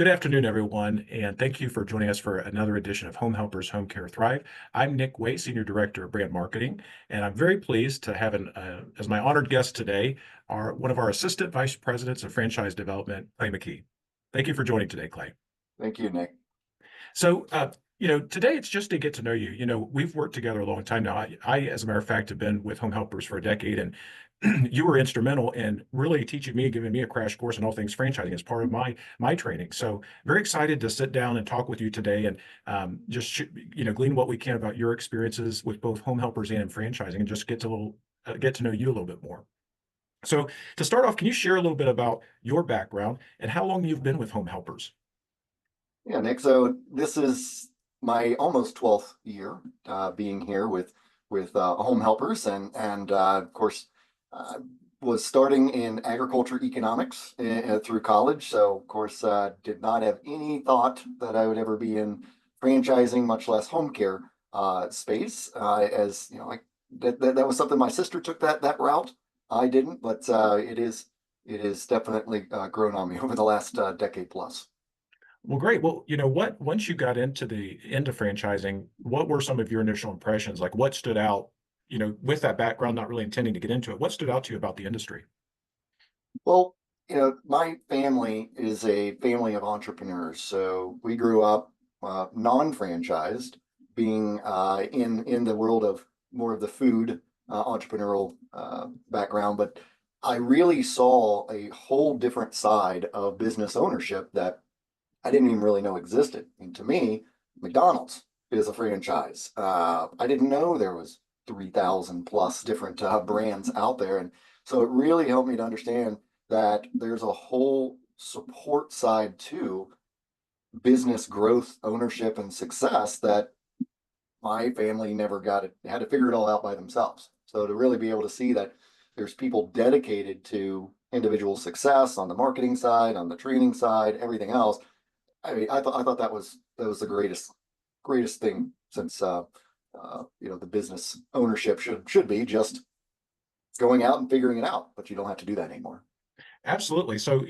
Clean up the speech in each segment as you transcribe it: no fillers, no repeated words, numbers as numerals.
Good afternoon, everyone, and thank you for joining us for another edition of Home Helpers Home Care Thrive. I'm Nick Way, Senior Director of Brand Marketing, and I'm very pleased to have as my honored guest today, one of our Assistant Vice Presidents of Franchise Development, Clay McKee. Thank you for joining today, Clay. Thank you, Nick. So, today it's just to get to know you. We've worked together a long time now. As a matter of fact, have been with Home Helpers for a decade, and you were instrumental in really teaching me, giving me a crash course on all things franchising as part of my training. So, very excited to sit down and talk with you today, and glean what we can about your experiences with both Home Helpers and franchising, and just get to know you a little bit more. So, to start off, can you share a little bit about your background and how long you've been with Home Helpers? Yeah, Nick. So this is my almost 12th year being here with Home Helpers, and of course uh, was starting in agriculture economics through college. So of course did not have any thought that I would ever be in franchising, much less home care space. As you know, like that was something my sister took that route. I didn't, but it is definitely grown on me over the last decade plus. Well, great. Well, once you got into franchising, what were some of your initial impressions? Like what stood out, with that background, not really intending to get into it, what stood out to you about the industry? Well, my family is a family of entrepreneurs. So we grew up non-franchised, being in the world of more of the food entrepreneurial background. But I really saw a whole different side of business ownership that I didn't even really know existed. And to me, McDonald's is a franchise. I didn't know there was 3,000 plus different brands out there. And so it really helped me to understand that there's a whole support side to business growth, ownership, and success that my family never got it, had to figure it all out by themselves. So to really be able to see that there's people dedicated to individual success on the marketing side, on the training side, everything else. I mean, I thought that was the greatest thing since the business ownership should be just going out and figuring it out, but you don't have to do that anymore. Absolutely. So,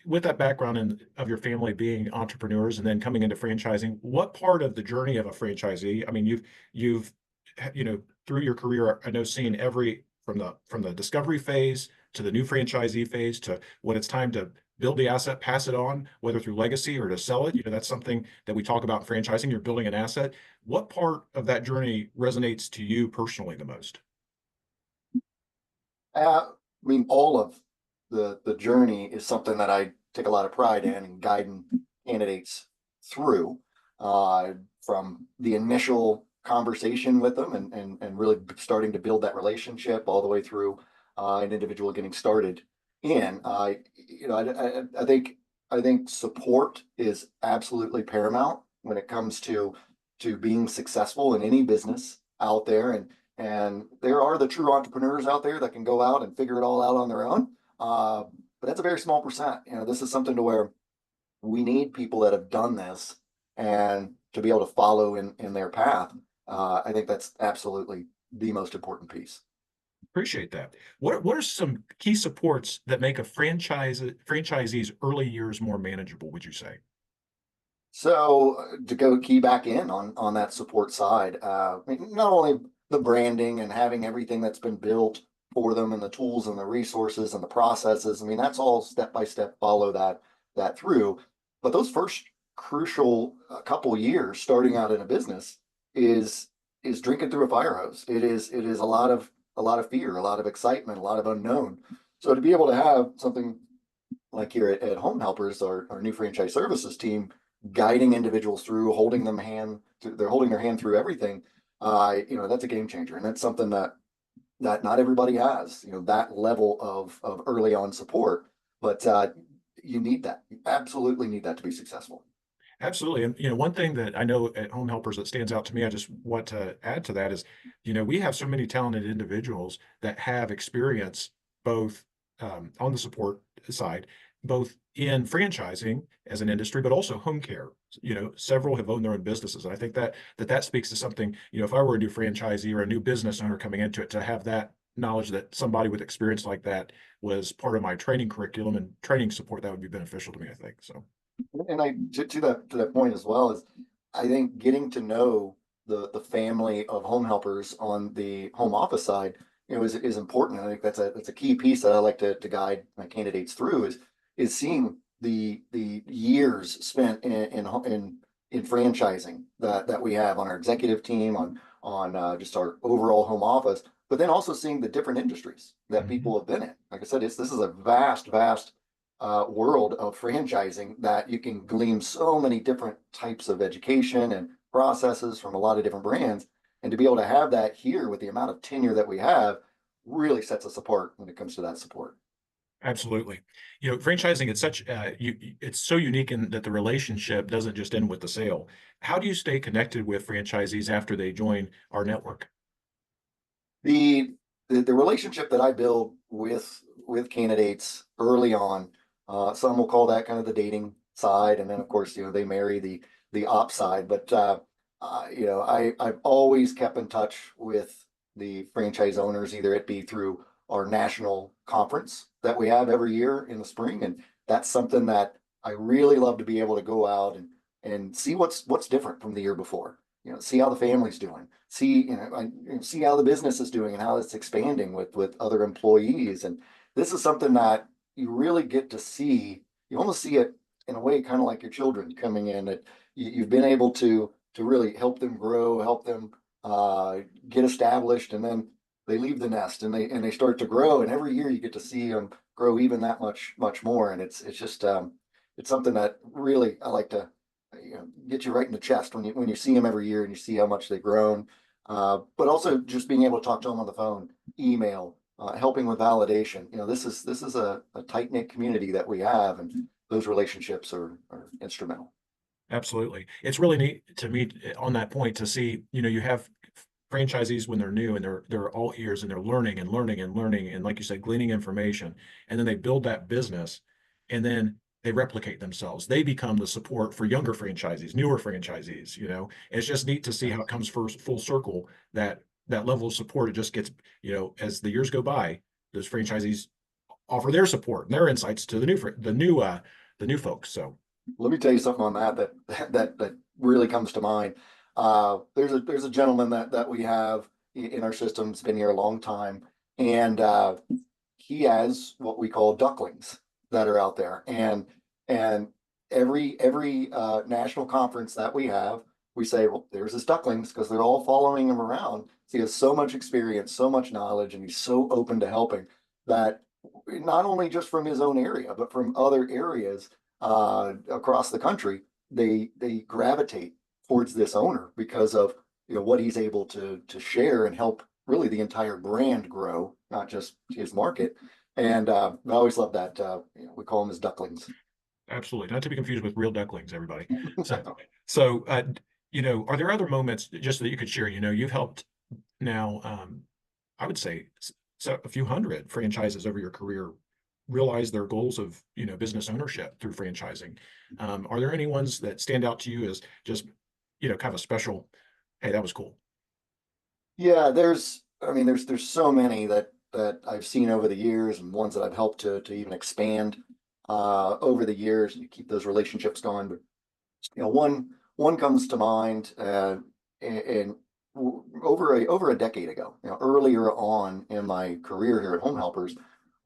with that background of your family being entrepreneurs and then coming into franchising, what part of the journey of a franchisee? I mean, you've through your career, I know seen every from the discovery phase to the new franchisee phase to when it's time to build the asset, pass it on, whether through legacy or to sell it. That's something that we talk about in franchising. You're building an asset. What part of that journey resonates to you personally the most? I mean, all of the journey is something that I take a lot of pride in and guiding candidates through, from the initial conversation with them and really starting to build that relationship all the way through an individual getting started in. I think support is absolutely paramount when it comes to being successful in any business out there. And there are the true entrepreneurs out there that can go out and figure it all out on their own. Uh, but that's a very small percent. This is something to where we need people that have done this and to be able to follow in their path. I think that's absolutely the most important piece. Appreciate that. What are some key supports that make a franchisee's early years more manageable, would you say? So to go key back in on that support side, I mean, not only the branding and having everything that's been built for them and the tools and the resources and the processes. I mean, that's all step by step. Follow that through. But those first crucial couple years starting out in a business is is drinking through a fire hose. It is a lot of fear, a lot of excitement, a lot of unknown. So to be able to have something like here at Home Helpers, our new franchise services team, guiding individuals through, they're holding their hand through everything. That's a game changer, and that's something that not everybody has. That level of early on support, but you need that. You absolutely need that to be successful. Absolutely. And one thing that I know at Home Helpers that stands out to me, I just want to add to that is, we have so many talented individuals that have experience both on the support side, both in franchising as an industry, but also home care. Several have owned their own businesses. And I think that speaks to something, if I were a new franchisee or a new business owner coming into it, to have that knowledge that somebody with experience like that was part of my training curriculum and training support, that would be beneficial to me, I think. So. And to that point as well is, I think getting to know the family of home helpers on the home office side, is important. I think that's a key piece that I like to guide my candidates through is seeing the years spent in franchising that we have on our executive team, on just our overall home office, but then also seeing the different industries that Mhm. people have been in. Like I said, this is a vast world of franchising that you can glean so many different types of education and processes from a lot of different brands. And to be able to have that here with the amount of tenure that we have really sets us apart when it comes to that support. Absolutely. Franchising, it's so unique in that the relationship doesn't just end with the sale. How do you stay connected with franchisees after they join our network? The the relationship that I build with candidates early on, some will call that kind of the dating side, and then of course they marry the op side. But I've always kept in touch with the franchise owners, either it be through our national conference that we have every year in the spring, and that's something that I really love to be able to go out and see what's different from the year before. See how the family's doing, see how the business is doing and how it's expanding with other employees. And this is something that you really get to see. You almost see it in a way, kind of like your children coming in. That you've been able to really help them grow, help them get established, and then they leave the nest and they start to grow. And every year you get to see them grow even that much more. And it's just it's something that really I like to get you right in the chest when you see them every year and you see how much they've grown. But also just being able to talk to them on the phone, email, helping with validation. This is a tight knit community that we have, and those relationships are instrumental. Absolutely. It's really neat to me on that point to see, you have franchisees when they're new and they're all ears and they're learning and learning and learning and like you said, gleaning information. And then they build that business and then they replicate themselves. They become the support for younger franchisees, newer franchisees. It's just neat to see how it comes first full circle that level of support. It just gets, as the years go by, those franchisees offer their support and their insights to the new folks. So Let me tell you something on that really comes to mind. There's a gentleman that we have in our system. Has been here a long time, and he has what we call ducklings that are out there. And every national conference that we have, we say, well, there's his ducklings, because they're all following him around. He has so much experience, so much knowledge, and he's so open to helping that not only just from his own area, but from other areas across the country, they gravitate towards this owner because of what he's able to share and help really the entire brand grow, not just his market. And I always love that. We call them as ducklings. absolutely, not to be confused with real ducklings, everybody. So, so are there other moments just that you could share? You've helped now, I would say, so a few hundred franchises over your career realize their goals of business ownership through franchising. Are there any ones that stand out to you as just kind of a special? Hey, that was cool. Yeah, I mean, there's so many that I've seen over the years, and ones that I've helped to even expand over the years, and you keep those relationships going. But one comes to mind, and over a decade ago, earlier on in my career here at Home Helpers,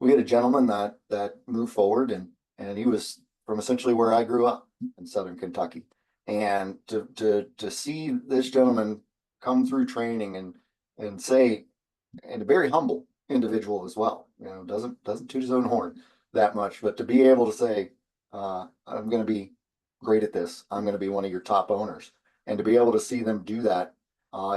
we had a gentleman that moved forward, and he was from essentially where I grew up in Southern Kentucky. And to see this gentleman come through training and say, and a very humble individual as well, doesn't toot his own horn that much, but to be able to say, I'm going to be great at this. I'm going to be one of your top owners. And to be able to see them do that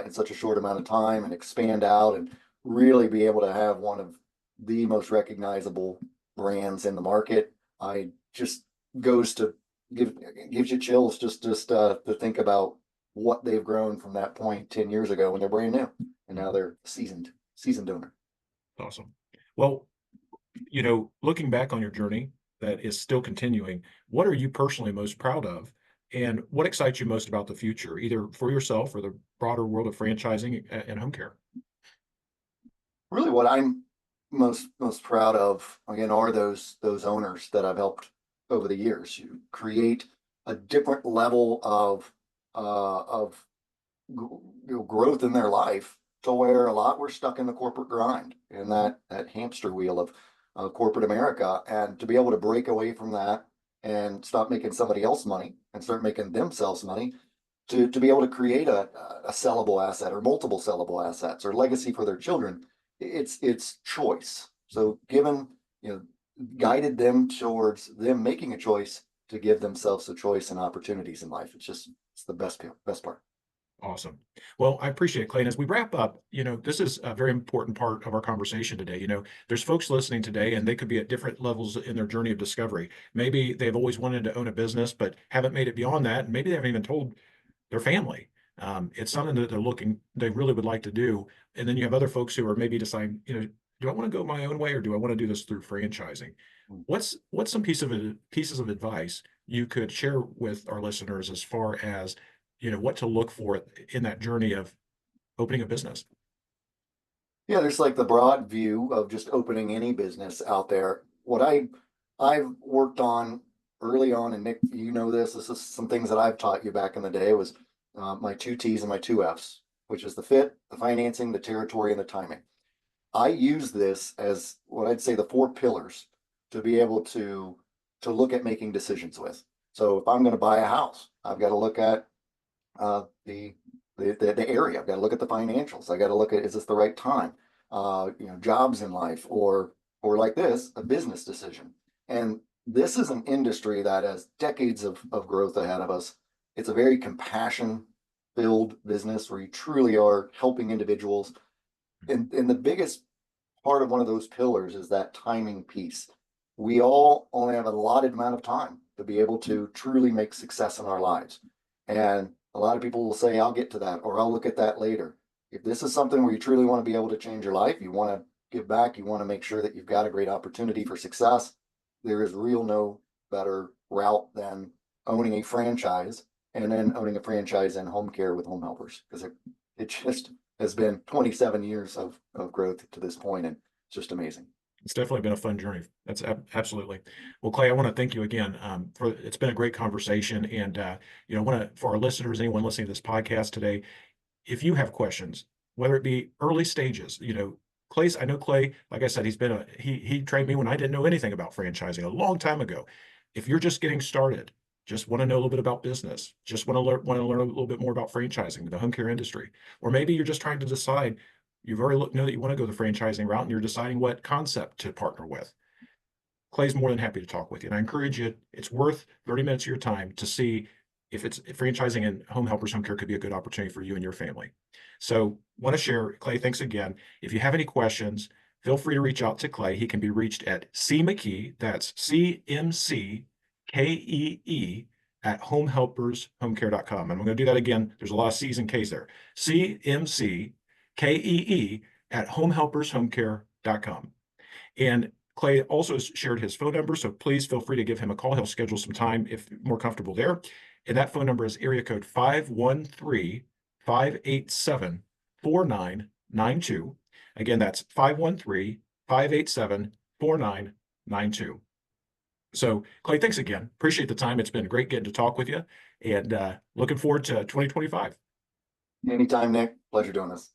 in such a short amount of time and expand out and really be able to have one of the most recognizable brands in the market, I just goes to gives you chills just to think about what they've grown from that point 10 years ago when they're brand new, and now Mhm. they're seasoned owner. Awesome. Well, looking back on your journey that is still continuing, what are you personally most proud of? And what excites you most about the future, either for yourself or the broader world of franchising and home care? Really, what I'm most proud of again are those owners that I've helped over the years. You create a different level of growth in their life, to where a lot were stuck in the corporate grind and that hamster wheel of corporate America, and to be able to break away from that and stop making somebody else money and start making themselves money, to be able to create a sellable asset or multiple sellable assets or legacy for their children. It's choice. So given, guided them towards them making a choice to give themselves a choice and opportunities in life. It's the best part. Awesome. Well, I appreciate it, Clay. And as we wrap up, this is a very important part of our conversation today. There's folks listening today, and they could be at different levels in their journey of discovery. Maybe they've always wanted to own a business, but haven't made it beyond that. And maybe they haven't even told their family. It's something that they really would like to do. And then you have other folks who are maybe deciding, do I want to go my own way, or do I want to do this through franchising? What's some pieces of advice you could share with our listeners as far as, what to look for in that journey of opening a business? Yeah, there's like the broad view of just opening any business out there. What I've worked on early on, and Nick, this is some things that I've taught you back in the day, was my two T's and my two F's, which is the fit, the financing, the territory, and the timing. I use this as what I'd say the four pillars to be able to look at making decisions with. So if I'm going to buy a house, I've got to look at the area. I've got to look at the financials. I got to look at, is this the right time? Jobs in life, or like this, a business decision. And this is an industry that has decades of growth ahead of us. It's a very compassion filled business where you truly are helping individuals. And the biggest part of one of those pillars is that timing piece. We all only have a allotted amount of time to be able to truly make success in our lives. And a lot of people will say, I'll get to that, or I'll look at that later. If this is something where you truly want to be able to change your life, you want to give back, you want to make sure that you've got a great opportunity for success, there is no better route than owning a franchise, and then owning a franchise in home care with home helpers, because it just has been 27 years of growth to this point, and it's just amazing. It's definitely been a fun journey. That's absolutely. Well, Clay, I want to thank you again. It's been a great conversation. And, I want to, for our listeners, anyone listening to this podcast today, if you have questions, whether it be early stages, I know Clay, like I said, he trained me when I didn't know anything about franchising a long time ago. If you're just getting started, just want to know a little bit about business, just want to learn a little bit more about franchising, the home care industry, or maybe you're just trying to decide, you've already know that you want to go the franchising route and you're deciding what concept to partner with. Clay's more than happy to talk with you. And I encourage you, it's worth 30 minutes of your time to see if franchising and home helpers home care could be a good opportunity for you and your family. So want to share, Clay, thanks again. If you have any questions, feel free to reach out to Clay. He can be reached at McKee, that's CMCKEE at homehelpershomecare.com. And I'm going to do that again. There's a lot of C's and K's there. CMCKEE at homehelpershomecare.com. And Clay also shared his phone number, so please feel free to give him a call. He'll schedule some time if more comfortable there. And that phone number is area code 513-587-4992. Again, that's 513-587-4992. So, Clay, thanks again. Appreciate the time. It's been great getting to talk with you, and looking forward to 2025. Anytime, Nick. Pleasure doing this.